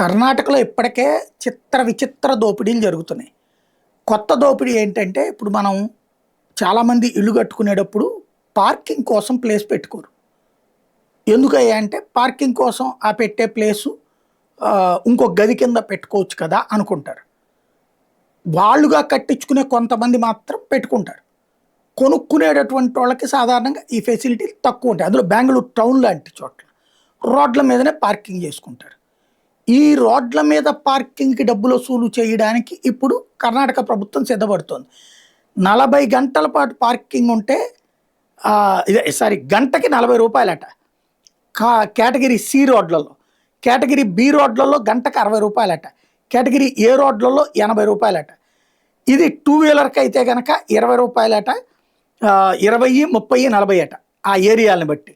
కర్ణాటకలో ఇప్పటికే చిత్ర విచిత్ర దోపిడీలు జరుగుతున్నాయి. కొత్త దోపిడీ ఏంటంటే, ఇప్పుడు మనం చాలామంది ఇల్లు కట్టుకునేటప్పుడు పార్కింగ్ కోసం ప్లేస్ పెట్టుకోరు. ఎందుకయ్యా అంటే, పార్కింగ్ కోసం ఆ పెట్టే ప్లేసు ఇంకో గది కింద పెట్టుకోవచ్చు కదా అనుకుంటారు. వాళ్ళుగా కట్టించుకునే కొంతమంది మాత్రం పెట్టుకుంటారు. కొనుక్కునేటటువంటి వాళ్ళకి సాధారణంగా ఈ ఫెసిలిటీలు తక్కువ ఉంటాయి. అందులో బెంగళూరు టౌన్ లాంటి చోట్ల రోడ్ల మీదనే పార్కింగ్ చేసుకుంటారు. ఈ రోడ్ల మీద పార్కింగ్‌కి డబ్బులు వసూలు చేయడానికి ఇప్పుడు కర్ణాటక ప్రభుత్వం సిద్ధపడుతోంది. 40 గంటల పాటు పార్కింగ్ ఉంటే గంటకి రూ. 40 కేటగిరీ సి రోడ్లలో. కేటగిరీ బి రోడ్లలో గంటకు రూ. 60 కేటగిరీ ఏ రోడ్లలో రూ. 80 ఇది టూ వీలర్‌కి అయితే గనక రూ. 20 20, 30, 40 ఆ ఏరియాలని బట్టి.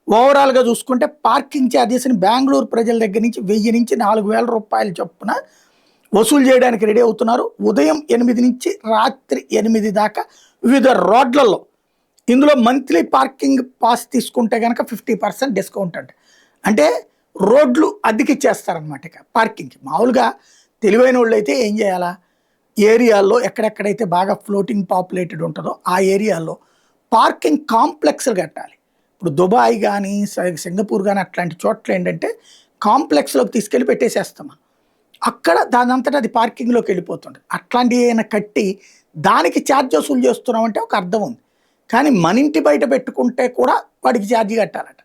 ఓవరాల్‌గా చూసుకుంటే పార్కింగ్ ఛార్జెస్‌ని బెంగుళూరు ప్రజల దగ్గర నుంచి 1000 నుంచి రూ. 4000 చొప్పున వసూలు చేయడానికి రెడీ అవుతున్నారు. ఉదయం 8 నుంచి రాత్రి 8 దాకా వివిధ రోడ్లలో. ఇందులో మంత్లీ పార్కింగ్ పాస్ తీసుకుంటే గనక 50% డిస్కౌంట్ అంట. అంటే రోడ్లు అద్దెకిచ్చేస్తారనమాట ఇక పార్కింగ్‌కి. మామూలుగా తెలివైనోళ్ళైతే ఏం చేయాలా? ఏరియాల్లో ఎక్కడెక్కడైతే బాగా ఫ్లోటింగ్ పాపులేటెడ్ ఉంటుందో ఆ ఏరియాలో పార్కింగ్ కాంప్లెక్స్‌లు కట్టాలి. ఇప్పుడు దుబాయ్ కానీ, సింగపూర్ కానీ అట్లాంటి చోట్ల ఏంటంటే కాంప్లెక్స్‌లోకి తీసుకెళ్ళి పెట్టేసేస్తాం. అక్కడ దానంతట అది పార్కింగ్‌లోకి వెళ్ళిపోతుంది. అట్లాంటివి ఏమైనా కట్టి దానికి ఛార్జ్ వసూలు చేస్తున్నామంటే ఒక అర్థం ఉంది. కానీ మన ఇంటి బయట పెట్టుకుంటే కూడా వాడికి ఛార్జీ కట్టాలట.